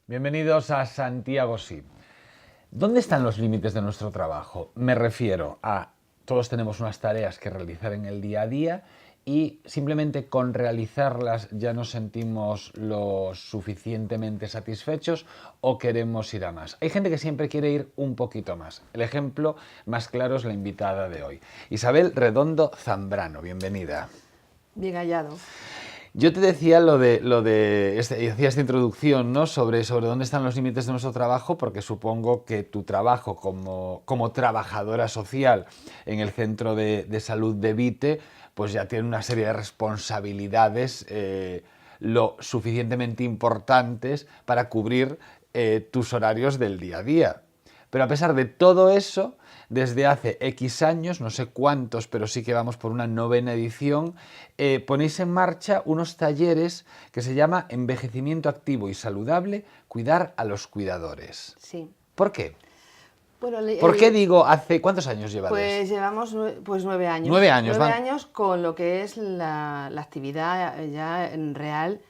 Bienvenidos a Santiago Sí. ¿Dónde están los límites de nuestro trabajo? Me refiero a todos tenemos unas tareas que realizar en el día a día y simplemente con realizarlas ya nos sentimos lo suficientemente satisfechos o queremos ir a más. Hay gente que siempre quiere ir un poquito más. El ejemplo más claro es la invitada de hoy. Isabel Redondo Zambrano, bienvenida. Bien hallado. Yo te decía hacía esta introducción, ¿no? sobre dónde están los límites de nuestro trabajo, porque supongo que tu trabajo como trabajadora social en el Centro de Salud de Vite, pues ya tiene una serie de responsabilidades lo suficientemente importantes para cubrir tus horarios del día a día. Pero a pesar de todo eso, desde hace X años, no sé cuántos, pero sí que vamos por una 9ª edición, ponéis en marcha unos talleres que se llama Envejecimiento Activo y Saludable, Cuidar a los Cuidadores. Sí. ¿Por qué? Bueno, ¿Por qué digo hace... ¿Cuántos años lleváis? Pues llevamos 9 años. 9 años. 9 años con lo que es la actividad ya en real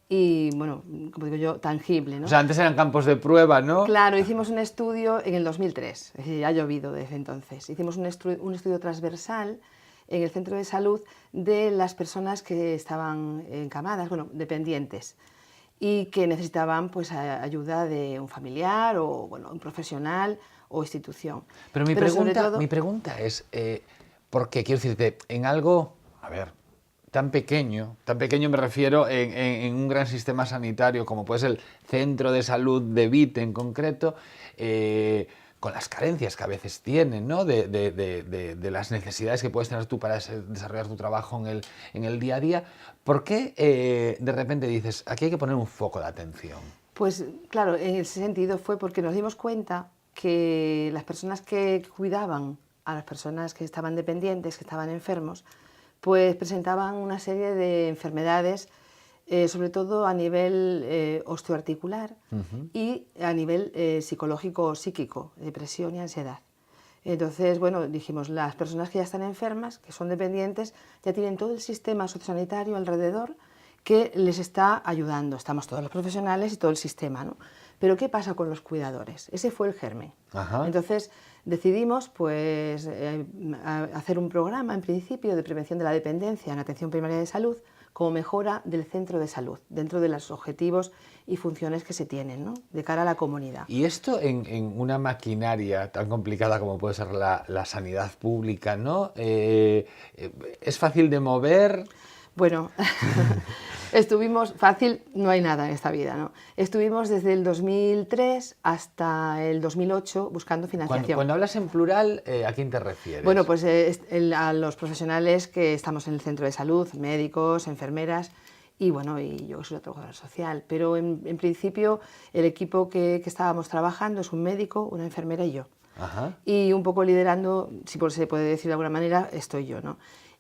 y, bueno, como digo yo, tangible, ¿no? O sea, antes eran campos de prueba, ¿no? Claro, hicimos un estudio en el 2003, es decir, ya ha llovido desde entonces. Hicimos un estudio transversal en el centro de salud de las personas que estaban encamadas, bueno, dependientes, y que necesitaban pues ayuda de un familiar o, bueno, un profesional o institución. Pero mi pregunta es, ¿por qué? Quiero decirte, en algo, a ver, tan pequeño me refiero en un gran sistema sanitario como puede ser el Centro de Salud de Vite en concreto, con las carencias que a veces tienen, ¿no? de las necesidades que puedes tener tú para desarrollar tu trabajo en el día a día, ¿por qué de repente dices, aquí hay que poner un foco de atención? Pues claro, en ese sentido fue porque nos dimos cuenta que las personas que cuidaban a las personas que estaban dependientes, que estaban enfermos, pues presentaban una serie de enfermedades, sobre todo a nivel osteoarticular y a nivel psicológico o psíquico, depresión y ansiedad. Entonces, bueno, dijimos, las personas que ya están enfermas, que son dependientes, ya tienen todo el sistema sociosanitario alrededor que les está ayudando. Estamos todos los profesionales y todo el sistema, ¿no? Pero ¿qué pasa con los cuidadores? Ese fue el germen. Ajá. Entonces decidimos pues, hacer un programa, en principio, de prevención de la dependencia en atención primaria de salud como mejora del centro de salud, dentro de los objetivos y funciones que se tienen, ¿no? De cara a la comunidad. Y esto en una maquinaria tan complicada como puede ser la sanidad pública, ¿no? ¿Es fácil de mover? Bueno, estuvimos, fácil no hay nada en esta vida, ¿no? Estuvimos desde el 2003 hasta el 2008 buscando financiación. Cuando hablas en plural, ¿a quién te refieres? Bueno, pues a los profesionales que estamos en el centro de salud, médicos, enfermeras y, bueno, y yo soy la trabajadora social. Pero en principio el equipo que estábamos trabajando es un médico, una enfermera y yo. Ajá. Y un poco liderando, si se puede decir de alguna manera, estoy yo, ¿no?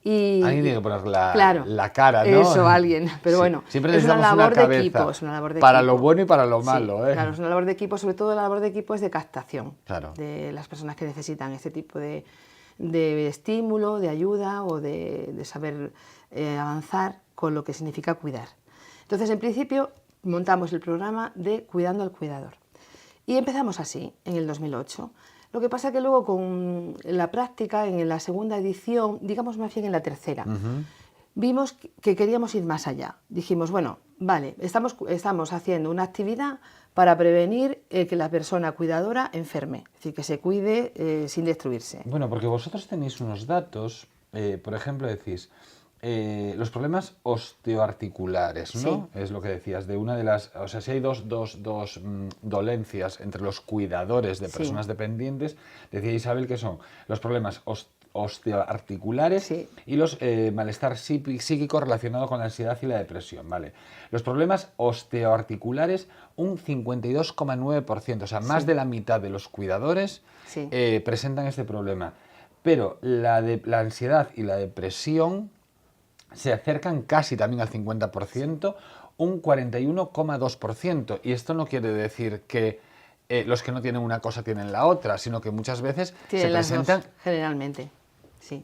Y, alguien tiene que poner claro, la cara, ¿no? Eso, alguien. Pero sí, bueno, siempre es una labor de equipo. Es una labor de para equipo. Lo bueno y para lo malo. Sí, claro, es una labor de equipo, sobre todo la labor de equipo es de captación. Claro. De las personas que necesitan este tipo de estímulo, de ayuda o de saber avanzar con lo que significa cuidar. Entonces, en principio, montamos el programa de Cuidando al Cuidador. Y empezamos así, en el 2008. Lo que pasa que luego con la práctica, en la segunda edición, digamos más bien en la tercera, vimos que queríamos ir más allá. Dijimos, bueno, vale, estamos haciendo una actividad para prevenir que la persona cuidadora enferme, es decir, que se cuide sin destruirse. Bueno, porque vosotros tenéis unos datos, por ejemplo, decís, los problemas osteoarticulares, ¿no? Sí. Es lo que decías, de una de las... O sea, si hay dos dolencias entre los cuidadores de personas dependientes, decía Isabel que son los problemas osteoarticulares y los malestar psíquico relacionado con la ansiedad y la depresión, ¿vale? Los problemas osteoarticulares, un 52,9%, o sea, más de la mitad de los cuidadores presentan este problema. Pero la ansiedad y la depresión se acercan casi también al 50%, un 41,2%. Y esto no quiere decir que los que no tienen una cosa tienen la otra, sino que muchas veces Tienen se las presentan... dos, generalmente, sí.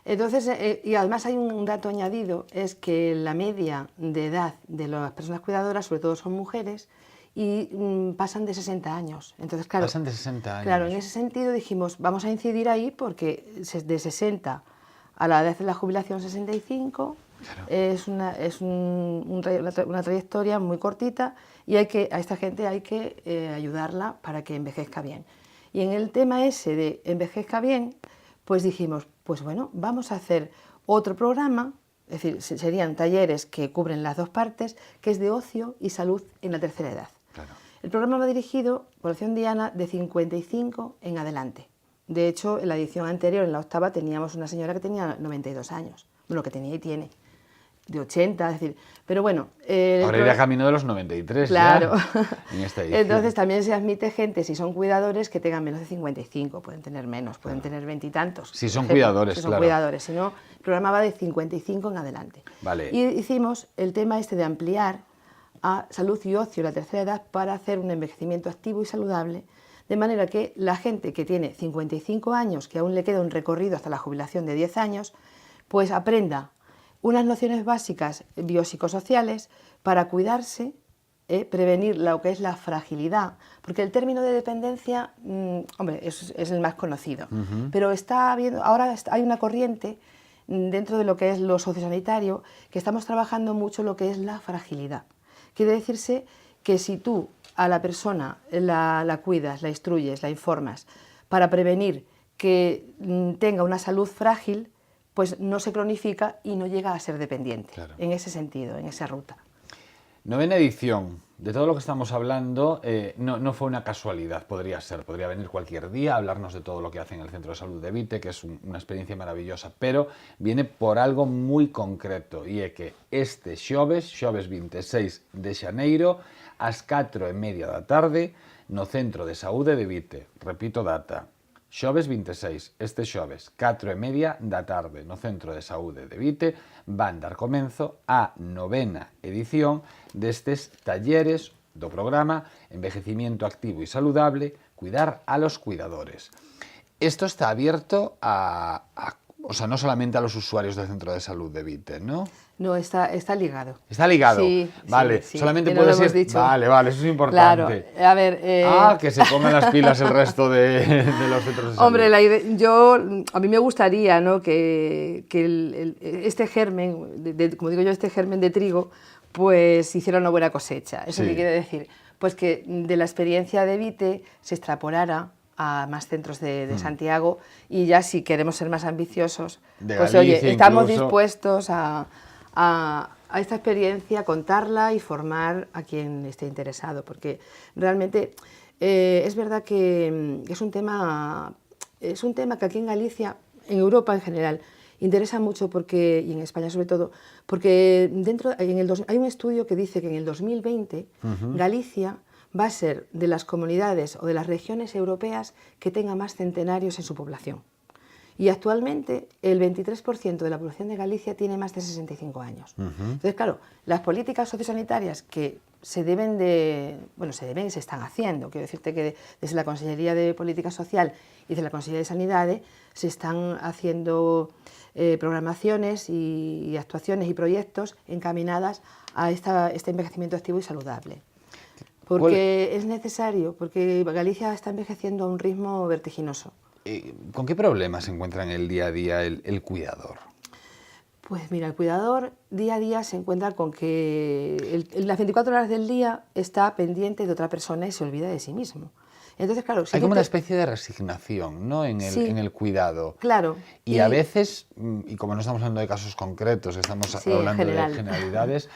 Entonces, y además hay un dato añadido, es que la media de edad de las personas cuidadoras, sobre todo son mujeres, y pasan de 60 años. Entonces, claro, Pasan de 60 años. Claro, en ese sentido dijimos, vamos a incidir ahí porque de 60 a la edad de la jubilación 65 Claro. es una trayectoria muy cortita y a esta gente hay que ayudarla para que envejezca bien. Y en el tema ese de envejezca bien, pues dijimos, pues bueno, vamos a hacer otro programa, es decir, serían talleres que cubren las dos partes, que es de ocio y salud en la tercera edad. Claro. El programa va dirigido, población diana, de 55 en adelante. De hecho, en la edición anterior, en la octava, teníamos una señora que tenía 92 años. Bueno, que tenía y tiene. De 80, es decir... Pero bueno... Ahora irá camino de los 93 claro. Ya, en esta edición. Entonces también se admite gente, si son cuidadores, que tengan menos de 55. Pueden tener menos, pueden tener 20 y tantos. Si son cuidadores, si son claro. cuidadores. Si no, el programa va de 55 en adelante. Vale. Y hicimos el tema este de ampliar a salud y ocio la tercera edad para hacer un envejecimiento activo y saludable, de manera que la gente que tiene 55 años, que aún le queda un recorrido hasta la jubilación de 10 años, pues aprenda unas nociones básicas biopsicosociales para cuidarse, prevenir lo que es la fragilidad, porque el término de dependencia, hombre, es el más conocido, pero ahora hay una corriente dentro de lo que es lo sociosanitario, que estamos trabajando mucho lo que es la fragilidad. Quiere decirse que si tú a la persona la cuidas, la instruyes, la informas, para prevenir que tenga una salud frágil, pues no se cronifica y no llega a ser dependiente, claro. En ese sentido, en esa ruta. Novena edición. De todo lo que estamos hablando, no fue una casualidad, podría venir cualquier día a hablarnos de todo lo que hace en el Centro de Salud de Vite, que es una experiencia maravillosa, pero viene por algo muy concreto, y es que este xoves 26 de xaneiro, ás 4:30 da tarde, no Centro de Saúde de Vite. Repito data, xoves 26, este xoves, 4:30 da tarde, no Centro de Saúde de Vite, van dar comenzo á novena edición destes talleres do programa Envejecimiento Activo y Saludable, cuidar a los cuidadores. Esto está abierto o sea, no solamente a los usuarios del Centro de Salud de Vite, ¿no? No, está ligado. ¿Está ligado? Sí, vale, sí, solamente no puede lo hemos ser... dicho. Vale, eso es importante. Claro, a ver... que se pongan las pilas el resto de los centros de salud. Hombre, a mí me gustaría, ¿no?, que este germen, como digo yo, este germen de trigo, pues hiciera una buena cosecha. ¿Eso qué quiere decir? Pues que de la experiencia de Vite se extrapolara a más centros de Santiago, y ya si queremos ser más ambiciosos, de pues Galicia, oye, estamos incluso dispuestos a esta experiencia, contarla y formar a quien esté interesado, porque realmente es verdad que es un tema que aquí en Galicia, en Europa en general, interesa mucho, porque, y en España sobre todo, porque hay un estudio que dice que en el 2020 Galicia va a ser de las comunidades o de las regiones europeas que tenga más centenarios en su población. Y actualmente el 23% de la población de Galicia tiene más de 65 años. Entonces, claro, las políticas sociosanitarias que se están haciendo. Quiero decirte que desde la Consellería de Política Social y desde la Consellería de Sanidade se están haciendo programaciones y actuaciones y proyectos encaminadas a este envejecimiento activo y saludable. Porque es necesario, porque Galicia está envejeciendo a un ritmo vertiginoso. ¿Con qué problemas se encuentra en el día a día el cuidador? Pues mira, el cuidador día a día se encuentra con que las 24 horas del día está pendiente de otra persona y se olvida de sí mismo. Entonces, claro, hay como una especie de resignación, ¿no?, en el cuidado. Claro. Y a veces, y como no estamos hablando de casos concretos, estamos hablando de generalidades,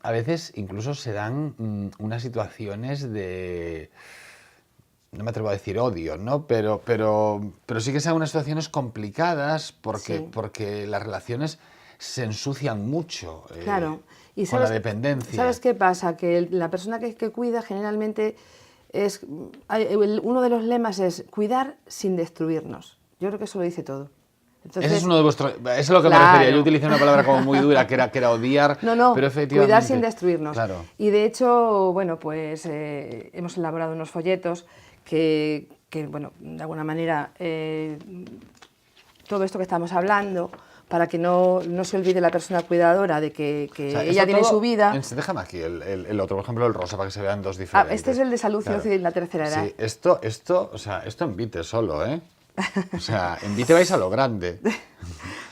a veces incluso se dan unas situaciones de... No me atrevo a decir odio, ¿no? Pero sí que sean unas situaciones complicadas porque las relaciones se ensucian mucho claro. Y con la dependencia. ¿Sabes qué pasa? Que la persona que cuida generalmente uno de los lemas es cuidar sin destruirnos. Yo creo que eso lo dice todo. Entonces, ese es uno de vuestros... Eso es lo que me claro. refería. Yo utilicé una palabra como muy dura, que era odiar, no, pero efectivamente... cuidar sin destruirnos. Claro. Y de hecho, bueno, pues hemos elaborado unos folletos que bueno, de alguna manera, todo esto que estamos hablando, para que no se olvide la persona cuidadora de que O sea, ella tiene su vida. Déjame aquí el otro, por ejemplo, el rosa, para que se vean dos diferentes. Este es el de salud y Claro. ocio y la tercera edad. Sí, esto en Vite solo, ¿eh? O sea, en Vite vais a lo grande.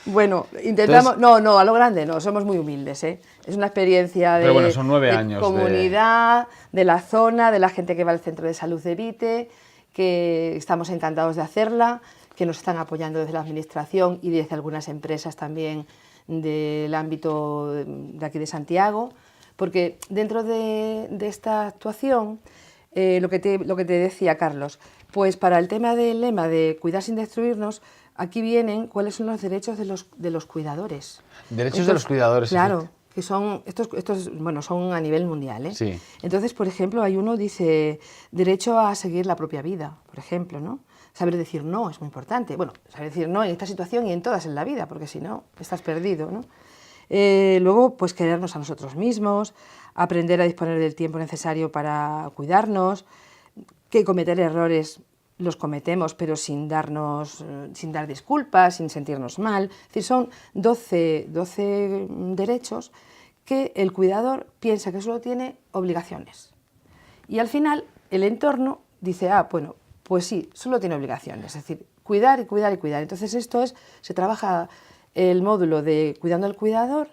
Bueno, intentamos... Entonces, no, a lo grande no, somos muy humildes, ¿eh? Es una experiencia pero bueno, son 9 años comunidad, de la zona, de la gente que va al centro de salud de Vite, que estamos encantados de hacerla, que nos están apoyando desde la administración y desde algunas empresas también del ámbito de aquí de Santiago, porque dentro de esta actuación, lo que te decía Carlos, pues para el tema del lema de cuidar sin destruirnos, aquí vienen cuáles son los derechos de los cuidadores. Derechos de los cuidadores. Claro, que son, estos bueno, son a nivel mundial, ¿eh? Sí. Entonces, por ejemplo, hay uno dice derecho a seguir la propia vida, por ejemplo, ¿no? Saber decir no es muy importante. Bueno, saber decir no en esta situación y en todas en la vida, porque si no, estás perdido, ¿no? Luego, pues querernos a nosotros mismos, aprender a disponer del tiempo necesario para cuidarnos, que cometer errores los cometemos, pero sin dar disculpas, sin sentirnos mal. Es decir, son 12 derechos que el cuidador piensa que solo tiene obligaciones. Y al final, el entorno dice, bueno, pues sí, solo tiene obligaciones. Es decir, cuidar y cuidar y cuidar. Entonces, se trabaja el módulo de cuidando al cuidador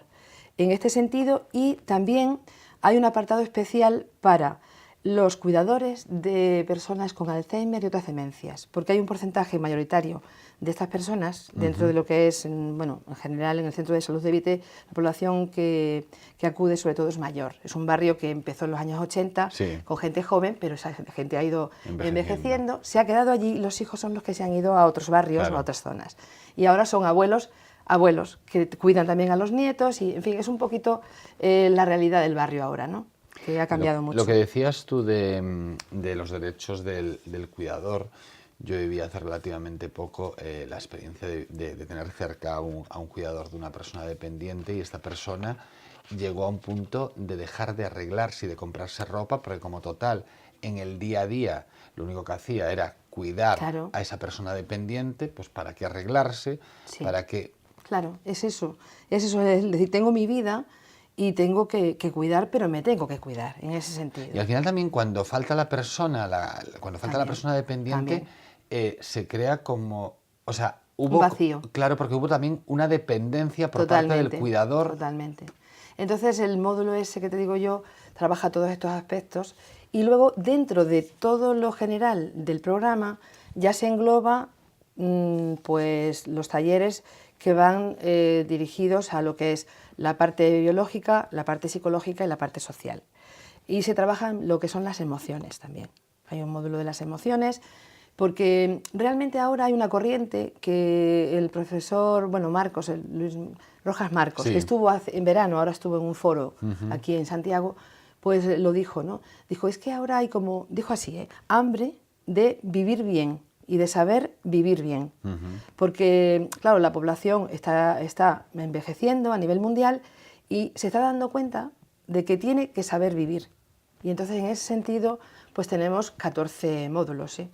en este sentido, y también hay un apartado especial para los cuidadores de personas con Alzheimer y otras demencias, porque hay un porcentaje mayoritario de estas personas dentro de lo que es, bueno, en general en el Centro de Salud de Vite, la población que acude sobre todo es mayor. Es un barrio que empezó en los años 80 Sí. con gente joven, pero esa gente ha ido envejeciendo, se ha quedado allí y los hijos son los que se han ido a otros barrios, claro, o a otras zonas. Y ahora son abuelos que cuidan también a los nietos y, en fin, es un poquito la realidad del barrio ahora, ¿no? Que ha cambiado mucho. Lo que decías tú de los derechos del cuidador, yo viví hace relativamente poco la experiencia de tener cerca a un cuidador de una persona dependiente, y esta persona llegó a un punto de dejar de arreglarse y de comprarse ropa, porque como total, en el día a día lo único que hacía era cuidar Claro. a esa persona dependiente, pues para qué arreglarse, Sí. para qué... Claro, es eso, es decir, tengo mi vida y tengo que cuidar, pero me tengo que cuidar, en ese sentido. Y al final también cuando falta la persona, la persona dependiente, se crea como, o sea, hubo un vacío. Claro, porque hubo también una dependencia por parte del cuidador. Totalmente. Entonces el módulo ese que te digo yo trabaja todos estos aspectos, y luego dentro de todo lo general del programa ya se engloba pues los talleres que van dirigidos a lo que es la parte biológica, la parte psicológica y la parte social. Y se trabajan lo que son las emociones también. Hay un módulo de las emociones, porque realmente ahora hay una corriente que el profesor, bueno, Marcos, Luis Rojas Marcos, sí, que estuvo en verano, ahora estuvo en un foro aquí en Santiago, pues lo dijo, ¿no? Dijo, es que ahora hay como, dijo así, hambre de vivir bien y de saber vivir bien. Porque, claro, la población está envejeciendo a nivel mundial y se está dando cuenta de que tiene que saber vivir. Y entonces, en ese sentido, pues tenemos 14 módulos, ¿sí?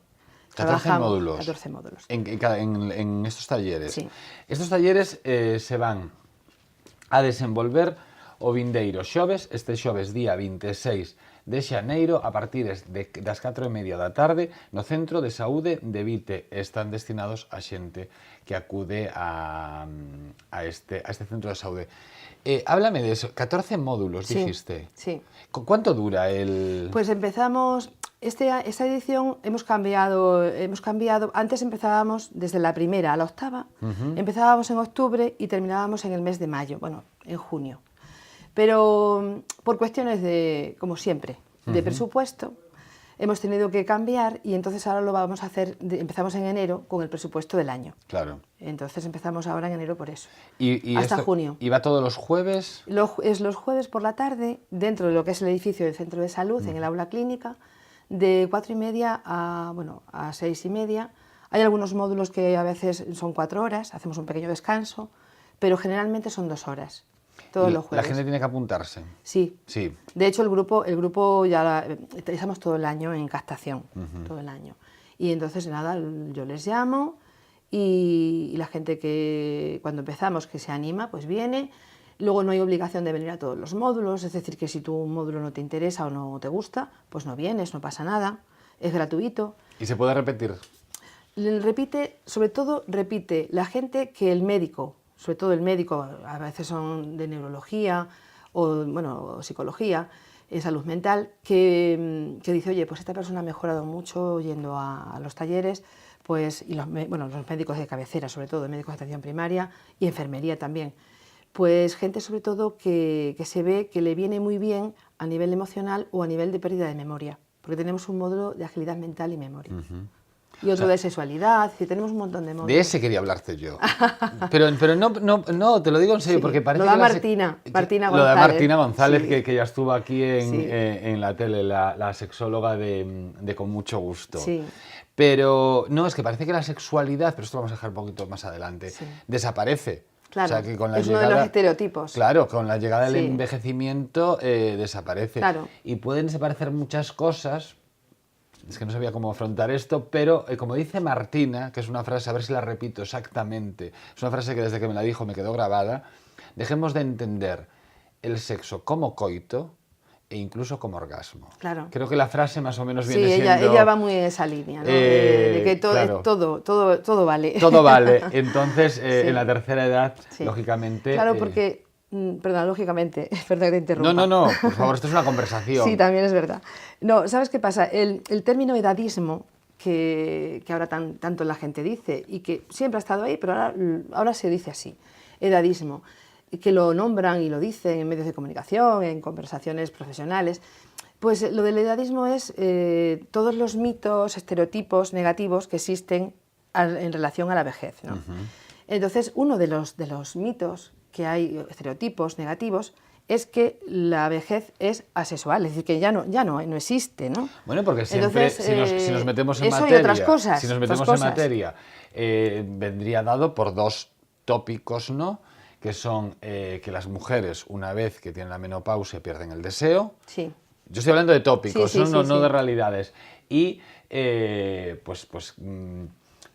14 módulos. 14 módulos. En estos talleres. Sí. Estos talleres se van a desenvolver o vindeiro xoves, este xoves día 26 de xaneiro, a partir das 4:30 da tarde, no Centro de Saúde de Vite. Están destinados a xente que acude a este centro de saúde. Háblame de eso, 14 módulos, Sí, dijiste. sí. ¿Cuánto dura el...? Pues empezamos, esta edición hemos cambiado, antes empezábamos desde la primera a la octava, empezábamos en octubre y terminábamos en el mes de mayo, bueno, en junio. Pero por cuestiones de, como siempre, de presupuesto, hemos tenido que cambiar, y entonces ahora lo vamos a hacer, empezamos en enero con el presupuesto del año. Claro. Entonces empezamos ahora en enero por eso. Hasta junio. ¿Y va todos los jueves? Es los jueves por la tarde, dentro de lo que es el edificio del Centro de Salud, en el aula clínica, de 4:30 a 6:30, Hay algunos módulos que a veces son 4 horas, hacemos un pequeño descanso, pero generalmente son 2 horas, todos los jueves. ¿La gente tiene que apuntarse? Sí. Sí. De hecho, el grupo ya estamos todo el año en captación, todo el año. Y entonces, nada, yo les llamo y la gente que cuando empezamos que se anima, pues viene. Luego no hay obligación de venir a todos los módulos, es decir, que si tu módulo no te interesa o no te gusta, pues no vienes, no pasa nada, es gratuito. ¿Y se puede repetir? Sobre todo repite la gente que el médico, sobre todo el médico, a veces son de neurología o bueno, psicología, salud mental, que dice, oye, pues esta persona ha mejorado mucho yendo a los talleres, pues, y los médicos de cabecera, sobre todo, médicos de atención primaria y enfermería también. Pues gente sobre todo que se ve que le viene muy bien a nivel emocional o a nivel de pérdida de memoria, porque tenemos un módulo de agilidad mental y memoria. Y otro de sexualidad, y tenemos un montón de módulos. De ese quería hablarte yo. Pero no, te lo digo en serio, porque parece lo da que Martina González. Lo de Martina González, sí. que ya estuvo aquí en la tele, la sexóloga de Con Mucho Gusto. Sí. Pero no, es que parece que la sexualidad, pero esto lo vamos a dejar un poquito más adelante, desaparece. Claro, o sea, que con la es llegada, uno de los estereotipos. Claro, con la llegada del envejecimiento desaparece. Claro. Y pueden desaparecer muchas cosas. Es que no sabía cómo afrontar esto, pero como dice Martina, que es una frase, a ver si la repito exactamente, es una frase que desde que me la dijo me quedó grabada, dejemos de entender el sexo como coito e incluso como orgasmo. Claro. Creo que la frase más o menos viene siendo... Sí, ella va muy en esa línea, ¿no? De que claro. todo vale. Todo vale. Entonces, en la tercera edad, lógicamente... Claro, porque... Perdón, lógicamente, perdón que te interrumpa. No, por favor, esto es una conversación. Sí, también es verdad. No, ¿sabes qué pasa? El término edadismo, que ahora tanto la gente dice, y que siempre ha estado ahí, pero ahora se dice así, edadismo, que lo nombran y lo dicen en medios de comunicación, en conversaciones profesionales, pues lo del edadismo es todos los mitos, estereotipos negativos que existen en relación a la vejez, ¿no? Entonces, uno de los mitos que hay, estereotipos negativos, es que la vejez es asexual, es decir, que ya no existe, ¿no? Bueno, porque siempre, entonces, si nos metemos en eso materia, y otras cosas, si nos metemos en materia, vendría dado por dos tópicos, ¿no? Que son que las mujeres, una vez que tienen la menopausia, pierden el deseo. Sí. Yo estoy hablando de tópicos, no de realidades. Y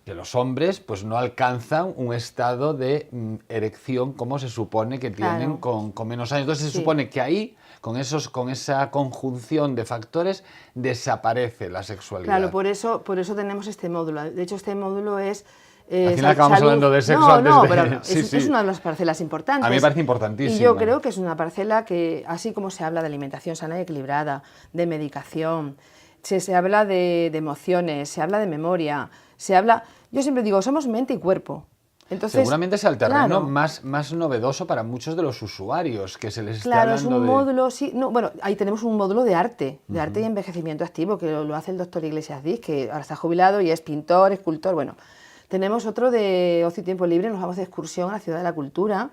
que los hombres pues no alcanzan un estado de erección como se supone que tienen con menos años. Entonces se supone que ahí, con esa conjunción de factores, desaparece la sexualidad. Claro, por eso tenemos este módulo. De hecho, este módulo es... Al final acabamos hablando de sexo antes de... pero es una de las parcelas importantes. A mí me parece importantísimo. Y yo creo que es una parcela que, así como se habla de alimentación sana y equilibrada, de medicación, se habla de emociones, se habla de memoria, se habla... Yo siempre digo, somos mente y cuerpo. Entonces, seguramente es el terreno más novedoso para muchos de los usuarios que se les está hablando es un módulo, sí. No, bueno, ahí tenemos un módulo de arte y envejecimiento activo, que lo hace el doctor Iglesias Diz, que ahora está jubilado y es pintor, escultor, bueno. Tenemos otro de ocio y tiempo libre, nos vamos de excursión a la Ciudad de la Cultura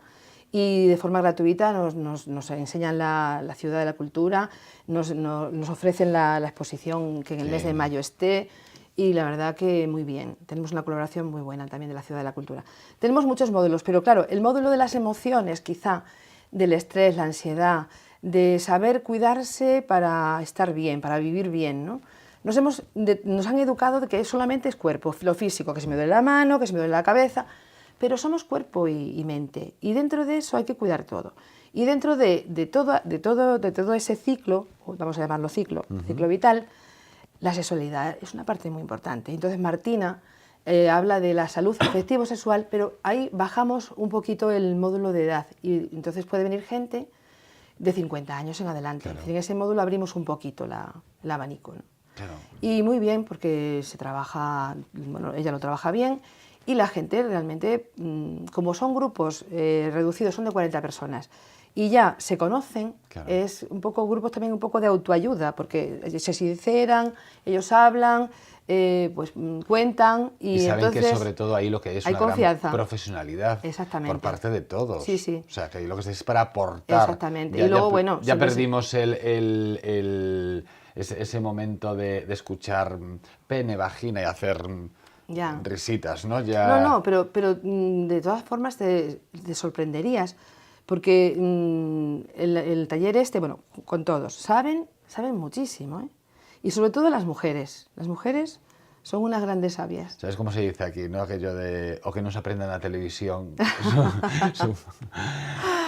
y de forma gratuita nos enseñan la Ciudad de la Cultura, nos ofrecen la exposición que en el mes de mayo esté. Y la verdad que muy bien, tenemos una colaboración muy buena también de la Ciudad de la Cultura. Tenemos muchos módulos, pero claro, el módulo de las emociones, quizá, del estrés, la ansiedad, de saber cuidarse para estar bien, para vivir bien, ¿no? Nos han educado de que solamente es cuerpo, lo físico, que se me duele la mano, que se me duele la cabeza, pero somos cuerpo y mente, y dentro de eso hay que cuidar todo. Y dentro de todo ese ciclo, vamos a llamarlo ciclo vital, la sexualidad es una parte muy importante. Entonces Martina habla de la salud afectivo-sexual, pero ahí bajamos un poquito el módulo de edad y entonces puede venir gente de 50 años en adelante. Claro. En ese módulo abrimos un poquito el abanico, ¿no? Claro. Y muy bien porque se trabaja, bueno, ella lo trabaja bien y la gente realmente, como son grupos reducidos, son de 40 personas, y ya se conocen, es un poco grupos también un poco de autoayuda, porque se sinceran, ellos hablan, pues cuentan y saben entonces que sobre todo ahí lo que es hay una confianza. Gran profesionalidad por parte de todos. Sí, sí. O sea, que ahí lo que es para aportar. Exactamente. Y luego, bueno, ya perdimos ese momento de escuchar pene, vagina y hacer Ya. risitas, ¿no? Ya... No, pero de todas formas te sorprenderías, porque el taller este, bueno, con todos, saben muchísimo, ¿eh? Y sobre todo las mujeres. Las mujeres son unas grandes sabias. ¿Sabes cómo se dice aquí, no? Aquello de, o que no se aprenda en la televisión.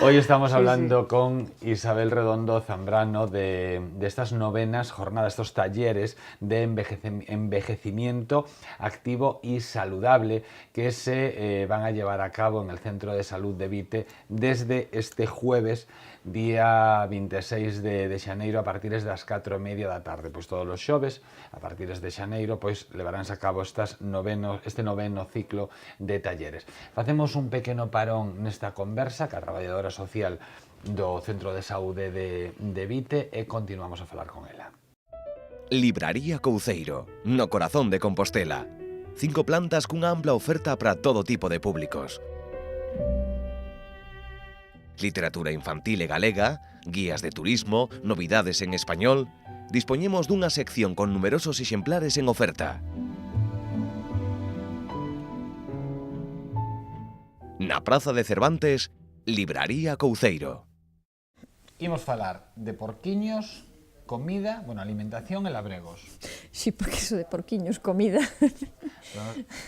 Hoy estamos hablando con Isabel Redondo Zambrano de estas novenas jornadas, estos talleres de envejecimiento activo y saludable que se van a llevar a cabo en el Centro de Salud de Vite desde este jueves, día 26 de xaneiro, a partir das 4:30 da tarde. Pois todos os xoves, a partir de xaneiro, pois levaránse a cabo este noveno ciclo de talleres. Facemos un pequeno parón nesta conversa ca traballadora social do Centro de Saúde de Vite e continuamos a falar con ela. Libraría Couceiro, no corazón de Compostela. 5 plantas cunha ampla oferta para todo tipo de públicos. Literatura infantil e galega, guías de turismo, novidades en español. Dispoñemos dunha sección con numerosos exemplares en oferta. Na Praza de Cervantes, Libraría Couceiro. Imos falar de porquiños, comida, bueno, alimentación e labregos. Sí, porque eso de porquiños, comida.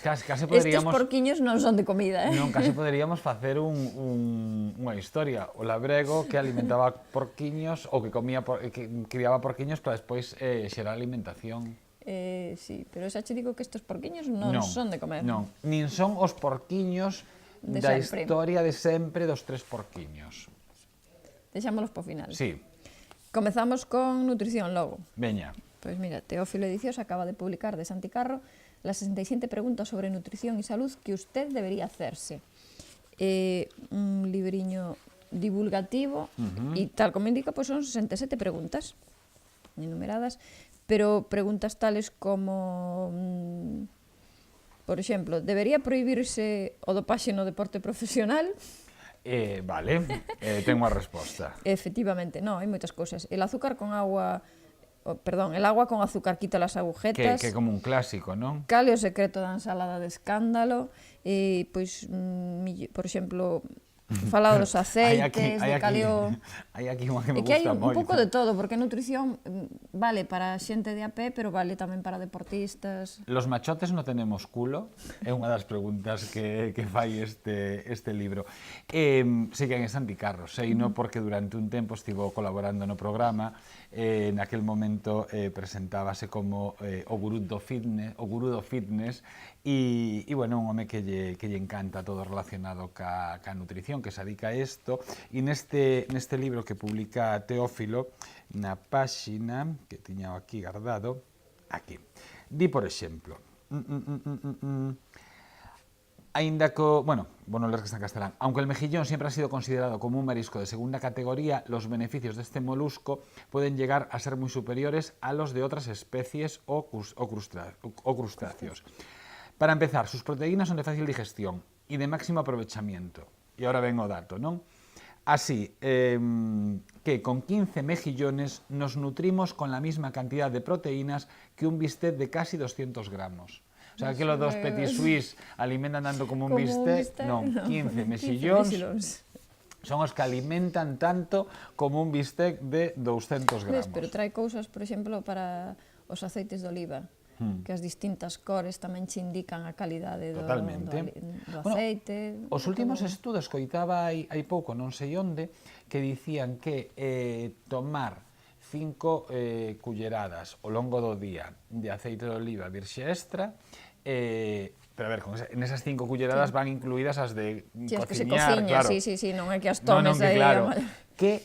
Case poderíamos... Estes porquiños non son de comida, Non, case poderíamos facer unha historia. O labrego que alimentaba porquiños ou que criaba porquiños para despois xerar alimentación. Sí, pero xa che digo que estes porquiños non son de comer. Non, nin son os porquiños De da sempre. historia de sempre dos 3 porquiños. Deixámolos po final. Sí, Comezamos con nutrición logo. veña. Pois mira, Teófilo Edicios acaba de publicar de Santicarro las 67 preguntas sobre nutrición y salud que usted debería hacerse. Un libriño divulgativo y tal como indica, pues son 67 preguntas enumeradas, pero preguntas tales como, por exemplo, debería prohibirse o dopaxe no deporte profesional? Vale, tengo a resposta. Efectivamente, no, hai moitas cousas. El azúcar con agua... el agua con azúcar quita las agujetas. Que como un clásico, non? Cal é o secreto da ensalada de escándalo? Pois, por exemplo, falar dos aceites, de cal é o... Hai aquí unha que me É que hai gusta un moito. pouco de todo, porque a nutrición vale para xente de a pé, pero vale tamén para deportistas. Los machotes no tenemos culo, é unha das preguntas que fai este libro. Sei que en Santicarro, sei, no, porque durante un tempo estivo colaborando no programa, naquel momento presentábase como o gurú do fitness, e bueno, un home que lle encanta todo relacionado ca nutrición, que se dedica a isto, e neste libro que publica Teófilo, na páxina que tiña aquí guardado, aquí, di, por exemplo, aínda co, bueno, ler que está en castelán, aunque el mejillón siempre ha sido considerado como un marisco de segunda categoría, los beneficios de este molusco pueden llegar a ser muy superiores a los de otras especies o crustáceos. Para empezar, sus proteínas son de fácil digestión y de máximo aprovechamiento. E ahora ven o dato, non? Así, que con 15 mejillones nos nutrimos con la misma cantidad de proteínas que un bistec de casi 200 gramos. O sea, que los dos petit suisse alimentan tanto como un bistec, non, 15 mexillóns son os que alimentan tanto como un bistec de 200 gramos. Pero trae cousas, por exemplo, para os aceites de oliva, que as distintas cores tamén che indican a calidade do aceite. Bueno, os últimos estudos que oitaba hai pouco, non sei onde, que dicían que tomar 5 culleradas ao longo do día de aceite de oliva virxe extra, pero a ver, en esas 5 culleradas van incluídas as de cociñar, que se cociña, claro. Sí, non é que as tomes aí. Claro, que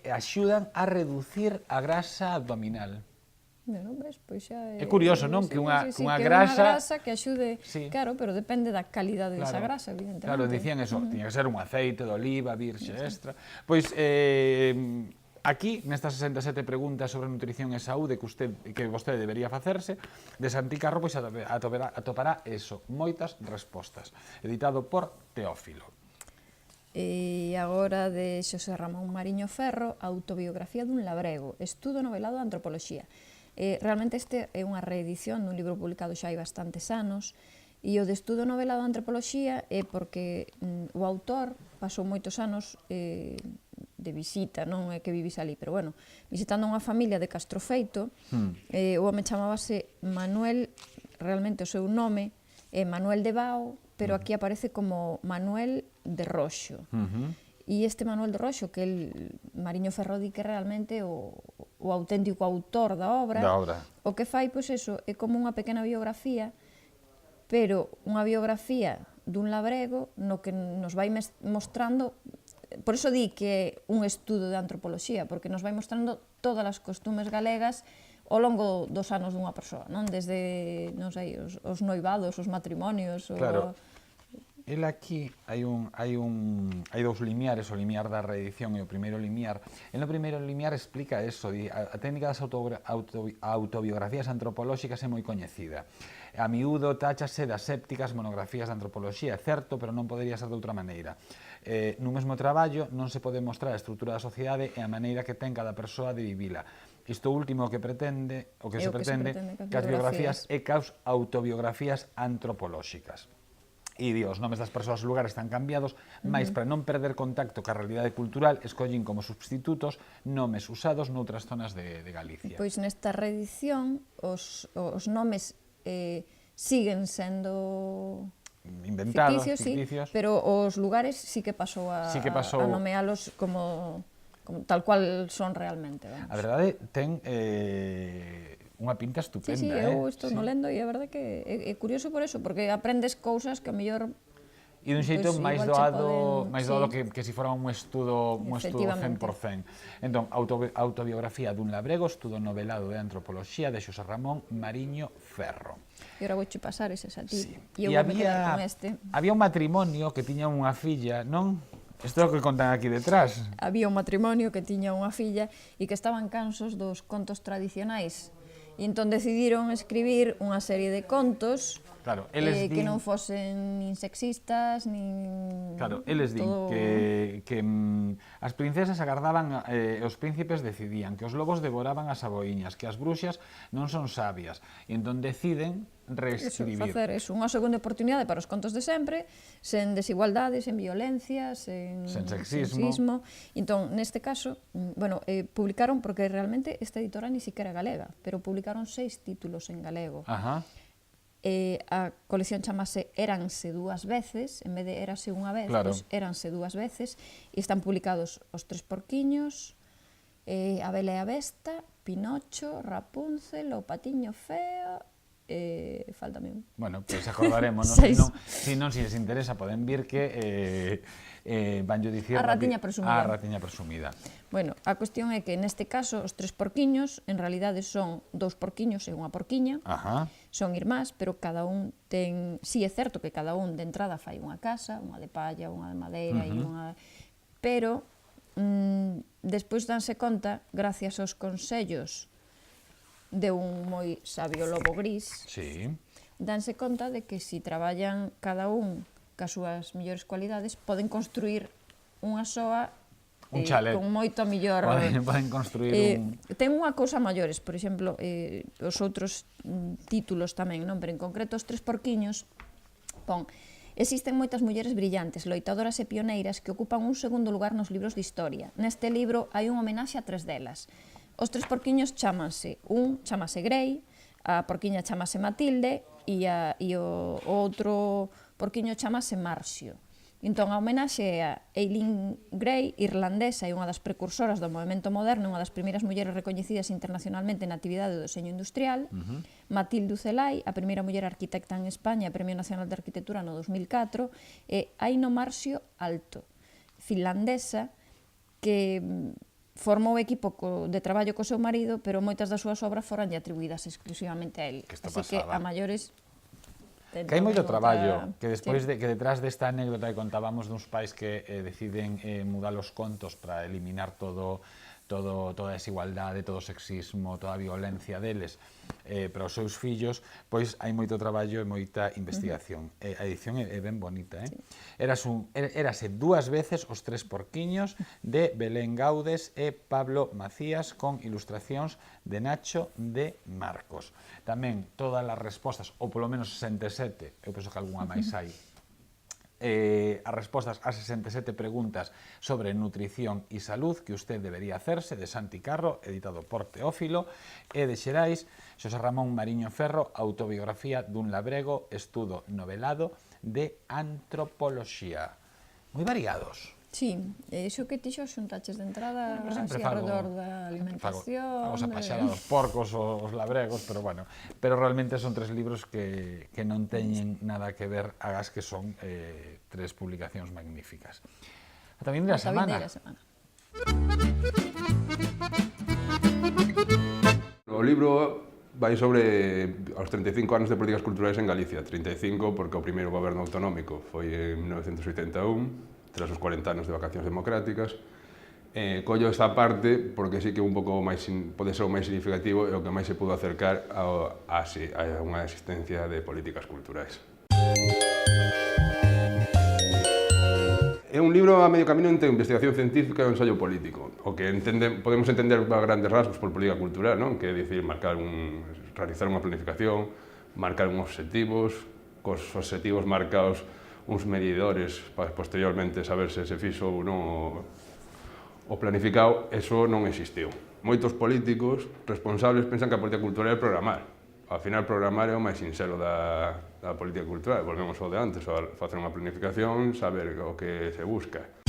axudan a reducir a grasa abdominal. Bueno, ves, pois xa é curioso, non? Que unha grasa que axude, claro, pero depende da calidade desa grasa, evidentemente. Claro, dicían eso, tiña que ser un aceite de oliva virxe extra. Pois aquí, nestas 67 preguntas sobre nutrición e saúde que vostede debería facerse, de Santicarro, pois atopará eso, moitas respostas. Editado por Teófilo. E agora de Xosé Ramón Mariño Ferro, Autobiografía dun labrego, estudo novelado de antropoloxía. Realmente este é unha reedición dun libro publicado xa hai bastantes anos, e o de estudo novelado de antropoloxía é porque o autor pasou moitos anos de visita, non é que vivise ali, pero bueno, visitando unha familia de Castrofeito, o home chamábase Manuel, realmente o seu nome é Manuel de Bao, pero aquí aparece como Manuel de Roxo. E este Manuel de Roxo, que el Mariño Ferro di que realmente o auténtico autor da obra, o que fai, pois eso, é como unha pequena biografía, pero unha biografía dun labrego no que nos vai mostrando, por iso di que é un estudo de antropoloxía, porque nos vai mostrando todas as costumes galegas ao longo dos anos dunha persoa, non? Desde, non sei, os noivados, os matrimonios... Claro. El aquí hai dous limiares, o limiar da reedición e o primeiro limiar. En o primeiro limiar explica eso, a técnica das autobiografías antropolóxicas é moi coñecida. A miúdo táchase das sépticas monografías de antropoloxía, é certo, pero non podería ser de outra maneira. No mesmo traballo non se pode mostrar a estrutura da sociedade e a maneira que ten cada persoa de vivila. Isto último que se pretende que as biografías e caos autobiografías antropolóxicas. E os nomes das persoas e lugares están cambiados, mas para non perder contacto ca realidade cultural, escollín como substitutos nomes usados noutras zonas de Galicia. Pois nesta reedición os nomes siguen sendo inventados, ficticios, pero os lugares sí que pasou a nomealos como tal cual son realmente. A verdade, ten unha pinta estupenda. Sí, eu estou no lendo e a verdade que é curioso por eso, porque aprendes cousas que a mellor... E dun xeito máis doado que se fora un estudo 100%. Entón, autobiografía dun labrego, estudo novelado de antropoloxía de Xosé Ramón Mariño Ferro. E agora vouche pasar eses a ti. E había un matrimonio que tiña unha filla, non? Isto é o que contan aquí detrás. Había un matrimonio que tiña unha filla e que estaban cansos dos contos tradicionais. E entón decidiron escribir unha serie de contos que non fosen nin sexistas, nin... Claro, eles din que as princesas agardaban e os príncipes decidían, que os lobos devoraban as aboiñas, que as bruxas non son sabias, e entón deciden reescribir. Facer unha segunda oportunidade para os contos de sempre, sen desigualdades, sen violencia, sen sexismo. Entón, neste caso, publicaron, porque realmente esta editora ni siquiera é galega, pero publicaron 6 títulos en galego. A colección chamase Éranse dúas veces, en vez de Érase unha vez, pois Éranse dúas veces, e están publicados Os Tres Porquiños, A Bela e a Besta, Pinocho, Rapunzel, O Patiño Feo... faltame un. Bueno, pois acordaremos, se non se les interesa poden vir que vanllo dicir a ratiña presumida. A ratiña presumida. Bueno, a cuestión é que neste caso os tres porquiños en realidade son 2 porquiños e unha porquiña. Son irmás, pero cada un ten, si é certo que cada un de entrada fai unha casa, unha de palla, unha de madeira e unha, pero despois danse conta, gracias aos consellos de un moi sabio lobo gris, danse conta de que se traballan cada un cas súas mellores cualidades, poden construir unha soa un chalet con moito mellor... Poden construir un... Ten unha cousa maiores, por exemplo, os outros títulos tamén, non? Pero en concreto os tres porquiños, existen moitas mulleres brillantes, loitadoras e pioneiras que ocupan un segundo lugar nos libros de historia. Neste libro hai unha homenaxe a 3 delas. Os tres porquiños chámanse, chamase Grey, a porquiña chamase Matilde e o outro porquiño chamase Marxio. Entón, a homenaxe é a Eileen Gray, irlandesa e unha das precursoras do movimento moderno, unha das primeiras mulleres recoñecidas internacionalmente na actividade do deseño industrial, Matilde Ucelay, a primeira muller arquitecta en España, Premio Nacional de Arquitectura no 2004, e Aino Marxio Alto, finlandesa, que formou equipo de traballo co seu marido, pero moitas das súas obras foranlle atribuídas exclusivamente a él. Así que a maiores... Que hai moito traballo, que despois que detrás desta anécdota que contábamos duns pais que deciden mudar os contos para eliminar toda a desigualdade, todo o sexismo, toda a violencia deles, para os seus fillos, pois hai moito traballo e moita investigación. A edición é ben bonita, eh? Érase 2 veces os 3 porquiños de Belén Gaudes e Pablo Macías, con ilustracións de Nacho de Marcos. Tamén todas as respostas, ou polo menos 67, eu penso que algunha máis hai, as respostas a 67 preguntas sobre nutrición e salud que usted debería hacerse, de Santi Carro, editado por Teófilo, e de Xerais, Xosé Ramón Mariño Ferro, autobiografía dun labrego, estudo novelado de antropoloxía. Moi variados. Sí, iso que ti xo xuntaches de entrada así fago alrededor da alimentación... Vamos a paxar aos porcos, os labregos, pero bueno. Pero realmente son 3 libros que non teñen nada que ver, agás que son 3 publicacións magníficas. Ata vindeira semana. O libro vai sobre os 35 anos de políticas culturais en Galicia. 35 porque o primeiro goberno autonómico foi en 1981, tras os 40 anos de vacacións democráticas. Collo esta parte porque sí que un pouco máis pode ser o máis significativo e o que máis se pudo acercar a unha existencia de políticas culturais. É un libro a medio camino entre investigación científica e un ensayo político. O que podemos entender a grandes rasgos por política cultural, non? Que é dicir, realizar unha planificación, marcar uns obxectivos, cos obxectivos marcados uns medidores para posteriormente saber se se fixo ou non o planificado, eso non existiu. Moitos políticos responsables pensan que a política cultural é programar. Ao final, programar é o máis sinxelo da política cultural. Volvemos ao de antes, a facer unha planificación, saber o que se busca.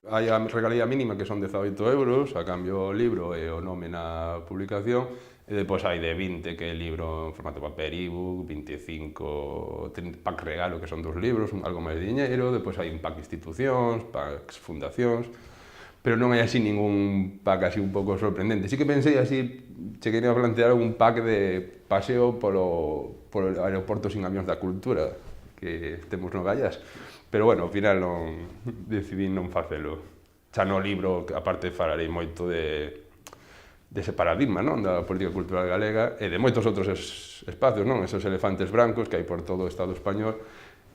Hai a regalía mínima que son 18 euros, a cambio o libro e o nome na publicación, e depois hai de 20 que é libro en formato papel ebook, 25 pack regalo que son 2 libros, algo máis de diñeiro, depois hai un pack institucións, packs fundacións, pero non hai así ningún pack así un pouco sorprendente. Sí que pensei así, cheguei a plantear un pack de paseo polo aeroporto sin avións da cultura que temos no Gallas, pero bueno, ao final decidí non facelo. Xa no libro, aparte, falarei moito dese paradigma, non, da política cultural galega e de moitos outros espacios, non, esos elefantes brancos que hai por todo o Estado español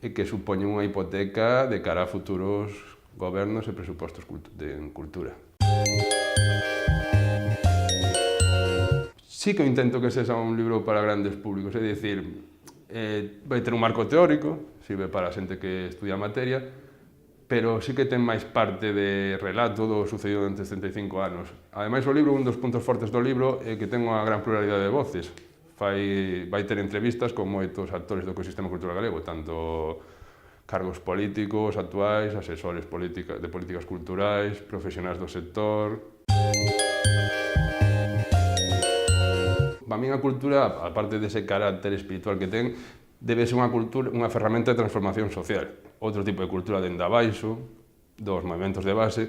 e que supoñen unha hipoteca de cara a futuros gobernos e presupostos en cultura. Sí que intento que sexa un libro para grandes públicos, é dicir, vai ter un marco teórico, sirve para a xente que estudia a materia, pero sí que ten máis parte de relato do sucedido durante 75 anos. Ademais, o libro, un dos puntos fortes do libro é que ten unha gran pluralidade de voces. Vai ter entrevistas con moitos actores do ecosistema cultural galego, tanto cargos políticos actuais, asesores de políticas culturais, profesionais do sector. Para min a cultura, aparte dese carácter espiritual que ten, debe ser unha ferramenta de transformación social. Outro tipo de cultura dende abaixo, dos movimentos de base,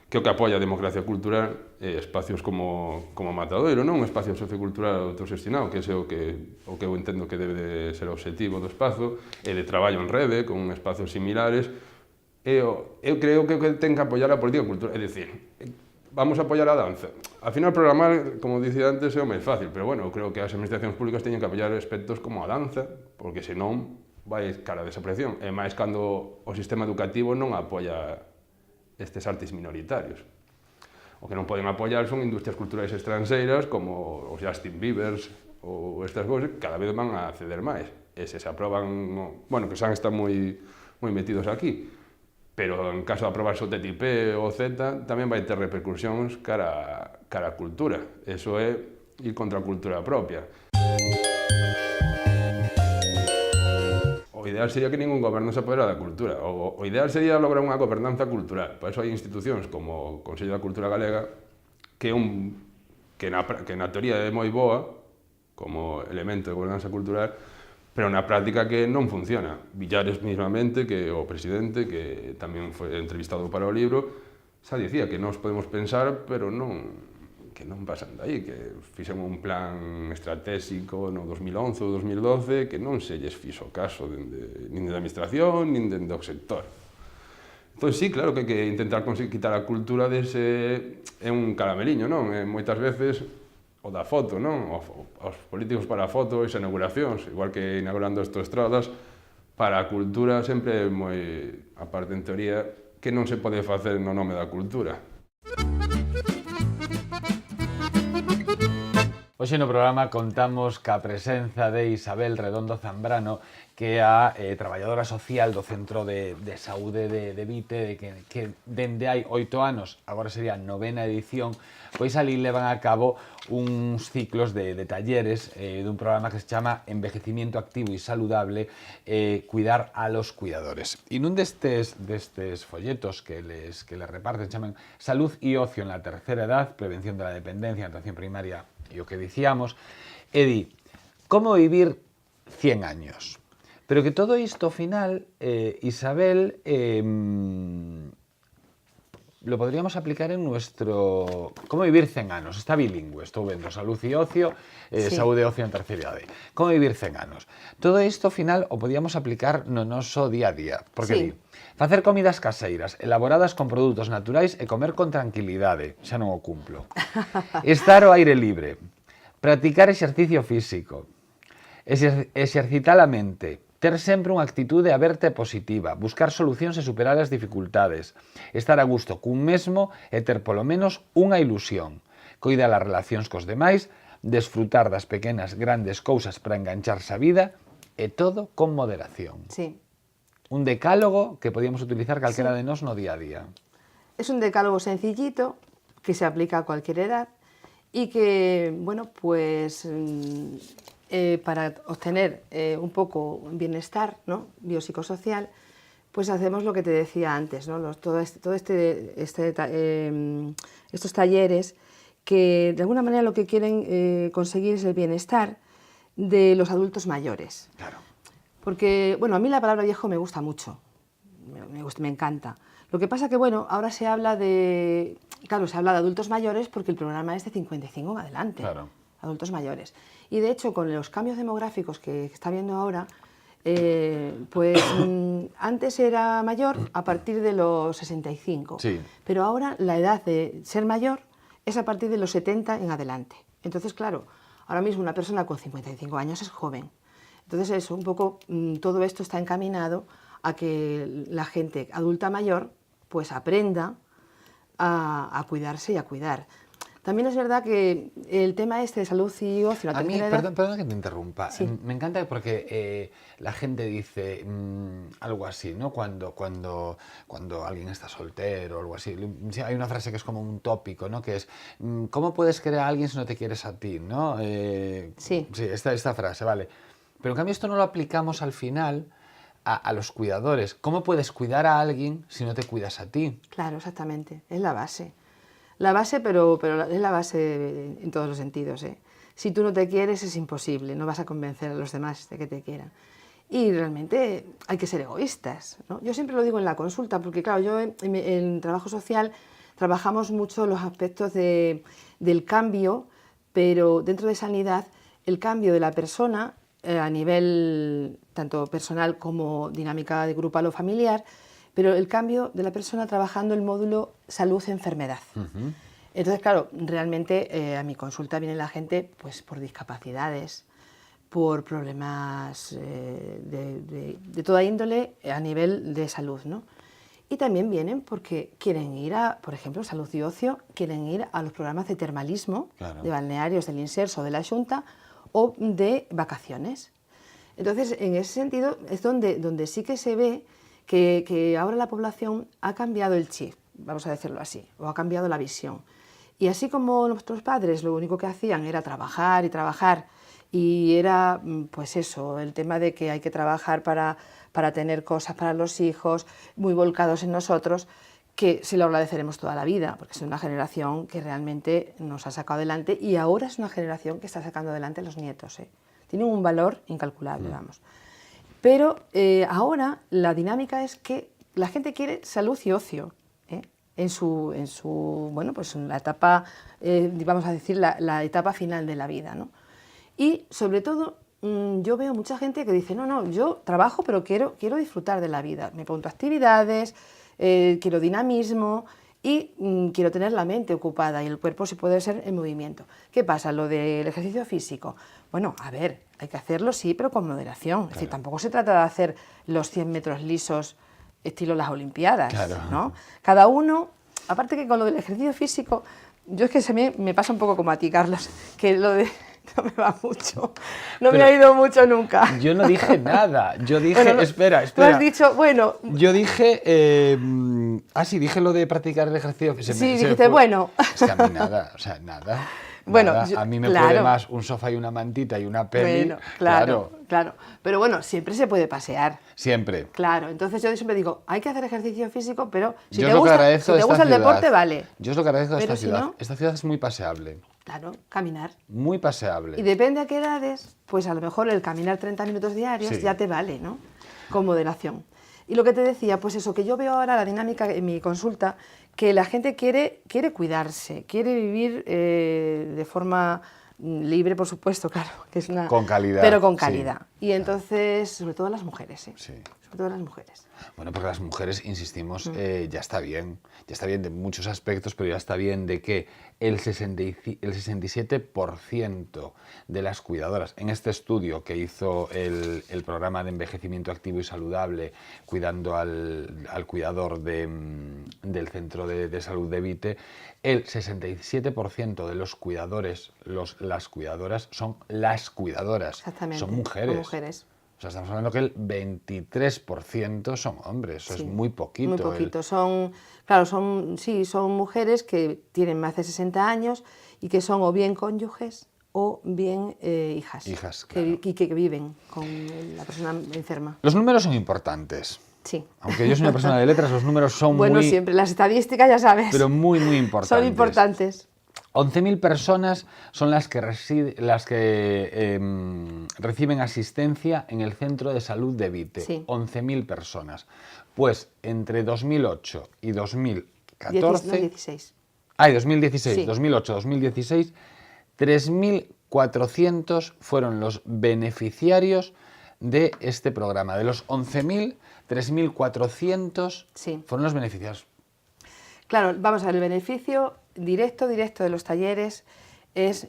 que o que apoia a democracia cultural é espacios como Matadoiro, non? Un espacio sociocultural autoxestionado, que é o que eu entendo que debe de ser o obxectivo do espazo, e de traballo en rede, con espacios similares. Eu creo que ten que apoiar a política cultural, é dicir, vamos a apoiar a danza. Al final, programar, como dicía antes, é o máis fácil, pero bueno, eu creo que as administracións públicas teñen que apoiar aspectos como a danza, porque senón vai cara a desaparición, e máis cando o sistema educativo non apoia estes artes minoritarios. O que non poden apoiar son industrias culturais estranxeiras como os Justin Biebers ou estas cousas, que cada vez van a ceder máis. E se aproban, bueno, que xa están moi metidos aquí, pero en caso de aprobarse o TTIP ou o Z, tamén vai ter repercusións cara a cultura. Eso é ir contra a cultura propia. O ideal sería que ningún goberno se apoderara da cultura. O ideal sería lograr unha gobernanza cultural. Por iso hai institucións como o Consello da Cultura Galega que na teoría é moi boa como elemento de gobernanza cultural, pero na práctica que non funciona. Villares mismamente, que o presidente, que tamén foi entrevistado para o libro, xa dicía que nós podemos pensar, pero que non pasan de aí, que fixen un plan estratégico no 2011 ou 2012 que non se lles fixo caso nin da administración, nin do sector. Entón, sí, claro que hai que intentar quitar a cultura dese... É un carameliño, non? Moitas veces o da foto, non? Os políticos para a foto e as inauguracións, igual que inaugurando autoestradas, para a cultura sempre é moi, aparte en teoría, que non se pode facer no nome da cultura. Hoxe no programa contamos ca presenza de Isabel Redondo Zambrano, que é a traballadora social do Centro de Saúde de Vite, que dende hai 8 anos, agora sería a 9ª edición, pois ali levan a cabo uns ciclos de talleres dun programa que se chama Envejecimiento Activo e Saludable, Cuidar a los Cuidadores. E nun destes folletos que les reparten chaman Salud e Ocio en la Tercera Edad, Prevención de la Dependencia, Atención Primaria e o que dicíamos, e di, como vivir 100 años. Pero que todo isto, ao final, Isabel, lo podríamos aplicar en nuestro... Como vivir 100 anos? Está bilingüe, estou vendo salud e ocio, Sí. saúde e ocio en terceira idade. Como vivir 100 anos? Todo isto, ao final, o podíamos aplicar no noso día a día. Porque Sí. di, facer comidas caseiras, elaboradas con produtos naturais e comer con tranquilidade, xa non o cumplo. Estar ao aire libre, practicar exercicio físico, exercitar a mente, ter sempre unha actitude aberta e positiva, buscar solucións e superar as dificultades, estar a gusto cun mesmo e ter polo menos unha ilusión, coidar as relacións cos demais, desfrutar das pequenas grandes cousas para engancharse a vida e todo con moderación. Sí. Un decálogo que podíamos utilizar calquera de nós no día a día. Es un decálogo sencillito que se aplica a cualquier edad y que, bueno, pues para obtener un poco bienestar, ¿no?, biopsicosocial, pues hacemos lo que te decía antes, ¿no? Estos talleres que de alguna manera lo que quieren conseguir es el bienestar de los adultos mayores. Claro. Porque, bueno, a mí la palabra viejo me gusta mucho, me encanta. Lo que pasa que, bueno, ahora se habla de... Claro, se habla de adultos mayores porque el programa es de 55 en adelante. Claro. Adultos mayores. Y de hecho, con los cambios demográficos que está viendo ahora, antes era mayor a partir de los 65. Sí. Pero ahora la edad de ser mayor es a partir de los 70 en adelante. Entonces, claro, ahora mismo una persona con 55 años es joven. Entonces, eso, un poco, todo esto está encaminado a que la gente adulta mayor pues aprenda a cuidarse y a cuidar. También es verdad que el tema este de salud y ocio, la tercera edad... Perdón que te interrumpa. Sí. Me encanta porque la gente dice algo así, ¿no? Cuando alguien está soltero o algo así. Hay una frase que es como un tópico, ¿no? Que es, ¿cómo puedes querer a alguien si no te quieres a ti, ¿no? Sí. Sí, esta frase, vale. Pero en cambio esto no lo aplicamos al final a los cuidadores. ¿Cómo puedes cuidar a alguien si no te cuidas a ti? Claro, exactamente. Es la base. La base, pero es la base en todos los sentidos, ¿eh? Si tú no te quieres es imposible, no vas a convencer a los demás de que te quieran. Y realmente hay que ser egoístas, ¿no? Yo siempre lo digo en la consulta, porque claro, yo en trabajo social trabajamos mucho los aspectos del cambio, pero dentro de sanidad el cambio de la persona a nivel tanto personal como dinámica de grupal o familiar, pero el cambio de la persona trabajando el módulo salud-enfermedad. Entonces, claro, realmente a mi consulta viene la gente pues, por discapacidades, por problemas de toda índole a nivel de salud, ¿no? Y también vienen porque quieren ir a, por ejemplo, salud y ocio, quieren ir a los programas de termalismo, Claro. de balnearios del Inserso o de la Xunta, o de vacaciones. Entonces, en ese sentido, es donde sí que se ve que ahora la población ha cambiado el chip, vamos a decirlo así, o ha cambiado la visión. Y así como nuestros padres lo único que hacían era trabajar y trabajar, y era, pues eso, el tema de que hay que trabajar para tener cosas para los hijos, muy volcados en nosotros, que se lo agradeceremos toda la vida, porque es una generación que realmente nos ha sacado adelante y ahora es una generación que está sacando adelante a los nietos, ¿eh? Tienen un valor incalculable, vamos. Pero ahora la dinámica es que la gente quiere salud y ocio, ¿eh? Bueno, pues en la etapa, vamos a decir, la etapa final de la vida, ¿no? Y sobre todo, yo veo mucha gente que dice, no, yo trabajo, pero quiero disfrutar de la vida. Me pongo actividades, quiero dinamismo y quiero tener la mente ocupada y el cuerpo si puede ser en movimiento. ¿Qué pasa? Lo del ejercicio físico. Bueno, a ver, hay que hacerlo sí, pero con moderación. Es decir, tampoco se trata de hacer los 100 metros lisos estilo las Olimpiadas, ¿no? Cada uno, aparte que con lo del ejercicio físico, yo es que me pasa un poco como a ti, Carlos, que lo de... No me va mucho, no me ha ido mucho nunca. Yo no dije nada, yo dije, bueno, espera. Tú has dicho, bueno... Yo dije, sí, dije lo de practicar el ejercicio. Dijiste, bueno... Es que a mí nada, o sea, nada. Bueno, nada. A mí me puede más un sofá y una mantita y una peli. Bueno, claro. Pero bueno, siempre se puede pasear. Siempre. Claro, entonces yo siempre digo, hay que hacer ejercicio físico, pero si yo te gusta el deporte, vale. Yo es lo que agradezco de esta ciudad. No, esta ciudad es muy paseable. Claro, caminar. Muy paseable. Y depende a qué edades, pues a lo mejor el caminar 30 minutos diarios ya te vale, ¿no? Con moderación. Y lo que te decía, pues eso, que yo veo ahora la dinámica en mi consulta, que la gente quiere cuidarse, quiere vivir de forma libre, por supuesto, claro, que es una... Con calidad. Pero con calidad. Sí. Y entonces, sobre todo las mujeres, ¿eh? Sí. Sobre todo las mujeres. Bueno, porque las mujeres, insistimos, ya está bien de muchos aspectos, pero ya está bien de que el 67% de las cuidadoras, en este estudio que hizo el programa de envejecimiento activo y saludable, cuidando al cuidador del centro de salud de Vite, el 67% de los cuidadores, las cuidadoras, son las cuidadoras. Exactamente. Son mujeres. Son mujeres. O sea, estamos hablando que el 23% son hombres, eso es muy poquito. Muy poquito, son mujeres que tienen más de 60 años y que son o bien cónyuges o bien hijas. Hijas, claro. que viven con la persona enferma. Los números son importantes. Sí. Aunque yo soy una persona de letras, los números son bueno, siempre, las estadísticas ya sabes. Pero muy importantes. Son importantes. 11.000 personas son las que reciben asistencia en el centro de salud de Vite. Sí. 11.000 personas. Pues entre 2008 y 2014... 2016. Ah, y 2016. Sí. 2008-2016, 3.400 fueron los beneficiarios de este programa. De los 11.000, 3.400 fueron los beneficiarios. Claro, vamos a ver, el beneficio directo de los talleres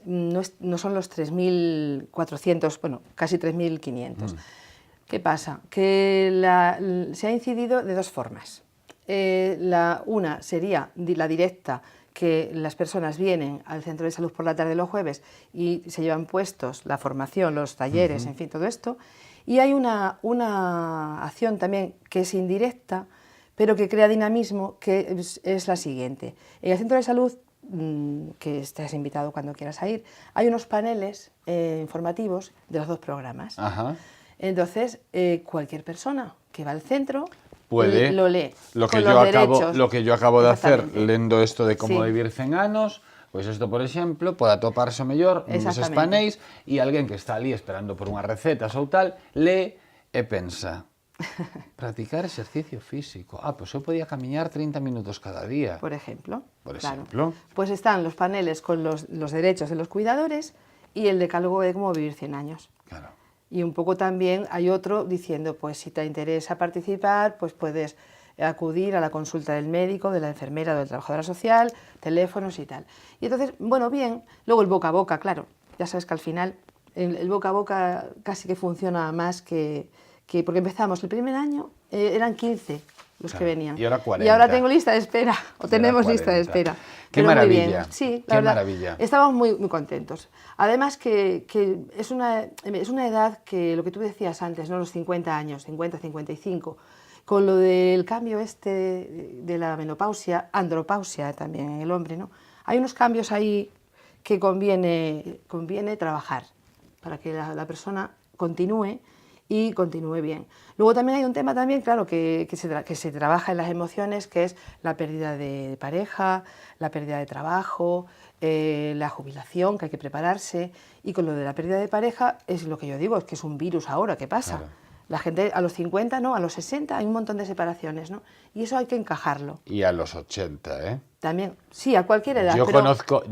no son los 3.400, bueno, casi 3.500. ¿Qué pasa? Que se ha incidido de dos formas. Una sería la directa, que las personas vienen al centro de salud por la tarde los jueves y se llevan puestos la formación, los talleres, en fin, todo esto. Y hay una acción también que es indirecta, pero que crea dinamismo, que es la siguiente. En el centro de salud, que estés invitado cuando quieras ir, hay unos paneles informativos de los dos programas. Ajá. Entonces, cualquier persona que va al centro puede, lo lee. Lo que yo acabo de hacer, leyendo esto de cómo vivir 100 años, pues esto, por exemplo, pode atoparse o mellor neses panéis e alguén que está ali esperando por unhas recetas ou tal, lee e pensa, practicar exercicio físico. Ah, pues eu podía camiñar 30 minutos cada día. Por ejemplo. Claro. Pues están los paneles con los derechos de los cuidadores y el decálogo de cómo vivir 100 años. Claro. Y un poco también hay otro diciendo, pues si te interesa participar, pues puedes acudir a la consulta del médico, de la enfermera o de la trabajadora social, teléfonos y tal. Y entonces, bueno, bien, luego el boca a boca, claro, ya sabes que al final el boca a boca casi que funciona más que porque empezamos el primer año, eran 15 los que venían. Y ahora 40. Y ahora tengo lista de espera, o tenemos lista de espera. ¡Qué maravilla! Sí, la verdad, maravilla. Estamos muy contentos. Además que es una edad que, lo que tú decías antes, ¿no? Los 50 años, 50, 55, con lo del cambio de la menopausia, andropausia también en el hombre, ¿no? Hay unos cambios ahí que conviene trabajar para que la persona continúe y continúe bien. Luego también hay un tema también, claro, que se trabaja en las emociones, que es la pérdida de pareja, la pérdida de trabajo, la jubilación, que hay que prepararse, y con lo de la pérdida de pareja es lo que yo digo, es que es un virus ahora, ¿qué pasa? Claro. La gente a los 50, ¿no? A los 60 hay un montón de separaciones, ¿no? Y eso hay que encajarlo. Y a los 80, ¿eh? También, sí, a cualquier edad. Yo conozco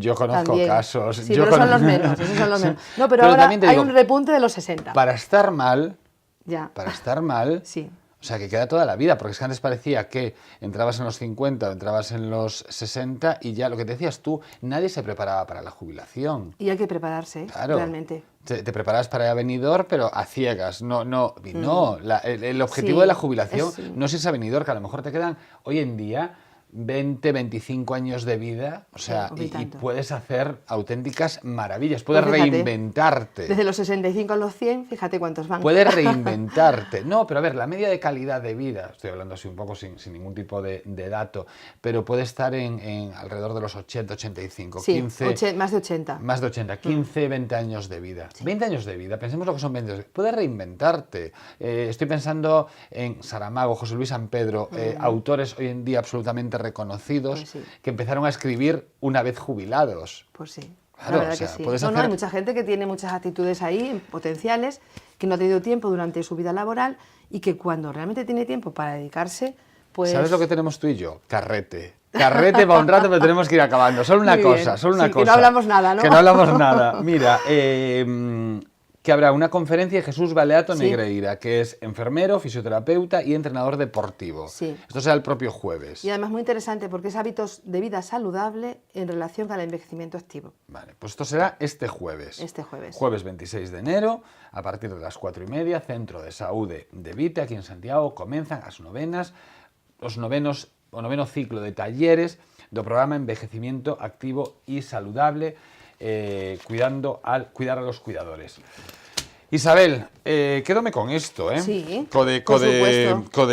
casos. Sí, pero son los menos, esos son los menos. No, pero ahora hay un repunte de los 60. Para estar mal, ya. Para estar mal, sí. O sea, que queda toda la vida, porque es que antes parecía que entrabas en los 50 o entrabas en los 60 y ya lo que te decías tú, nadie se preparaba para la jubilación. Y hay que prepararse, Claro. realmente. Te preparas para ir a Benidorm, pero a ciegas. No, el objetivo Sí, de la jubilación es- no es irse a Benidorm, que a lo mejor te quedan hoy en día 20, 25 años de vida, o sea, Sí, y tanto. puedes hacer auténticas maravillas, puedes Pues fíjate, reinventarte. Desde los 65 a los 100, fíjate cuántos van. Puedes reinventarte. No, pero a ver, la media de calidad de vida, estoy hablando así un poco sin ningún tipo de dato, pero puede estar en alrededor de los 80, 85, Sí, 15... más de 80. Más de 80, 15, 20 años de vida. 20 años de vida, pensemos lo que son 20 años. Puedes reinventarte. Estoy pensando en Saramago, José Luis San Pedro, autores hoy en día absolutamente reconocidos Pues sí. que empezaron a escribir una vez jubilados. Pues sí, Claro, la verdad o sea, que sí. puedes No, hacer- hay mucha gente que tiene muchas actitudes ahí, potenciales, que no ha tenido tiempo durante su vida laboral y que cuando realmente tiene tiempo para dedicarse, pues... ¿Sabes lo que tenemos tú y yo? Carrete. Carrete para un rato, pero tenemos que ir acabando. Solo una Muy cosa, bien. solo una Sí, que cosa. no hablamos nada, ¿no? Que no hablamos nada. Mira, que habrá una conferencia de Jesús Baleato Sí. Negreira, que es enfermero, fisioterapeuta y entrenador deportivo. Sí. Esto será el propio jueves. Y además muy interesante porque es hábitos de vida saludable en relación al envejecimiento activo. Vale, pues esto será este jueves. Este jueves. Jueves 26 de enero, a partir de las 4:30, Centro de Saúde de Vite, aquí en Santiago, comenzan as novenas, o noveno ciclo de talleres do programa Envejecimiento Activo y Saludable, cuidar a los cuidadores. Isabel, quédome con esto, eh? Sí, Co de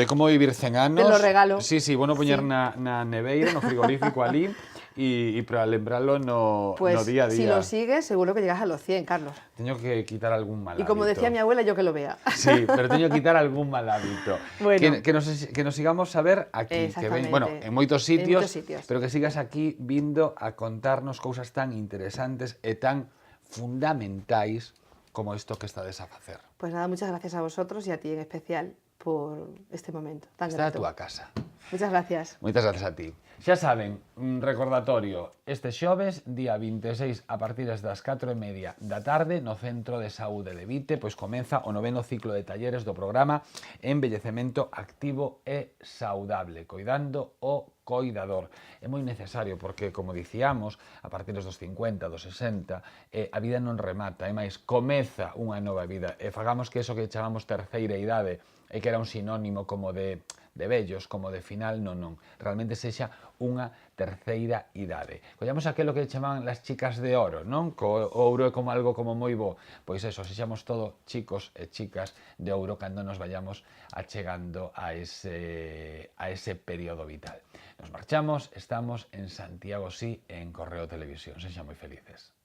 como vivir 100 anos. Te lo regalo. Sí, bueno poñer Sí. na neveira, no frigorífico ali, e para lembralo no Pues día a día. si lo sigues, seguro que llegas a los 100, Carlos. Teño que quitar algún mal Y como hábito. decía mi abuela, yo que lo vea. Sí, pero teño que quitar algún mal hábito. Bueno. Que nos sigamos a ver aquí, que Exactamente. bueno, en moitos sitios, En moitos sitios. pero que sigas aquí vindo a contarnos cousas tan interesantes e tan fundamentais como isto que estades a facer. Pues nada, muchas gracias a vosotros y a ti en especial por este momento tan Está a grato. túa casa. Muchas gracias. Moitas gracias a ti. Xa saben, un recordatorio, este xoves, día 26, a partir das 4:30 da tarde, no Centro de Saúde de Vite, pois comeza o noveno ciclo de talleres do programa Envellecemento Activo e Saudable, coidando o coidador. É moi necesario porque, como dicíamos, a partir dos 50, dos 60, a vida non remata, é máis, comeza unha nova vida. E fagamos que eso que chamamos terceira idade, e que era un sinónimo como de vellos, como de final, non. Realmente sexa unha terceira idade. Collamos aquelo que chamaban las chicas de oro, non? O ouro é como algo como moi bo. Pois eso, sexamos todo chicos e chicas de ouro cando nos vayamos achegando a ese período vital. Nos marchamos, estamos en Santiago Sí, en Correo Televisión. Sexan moi felices.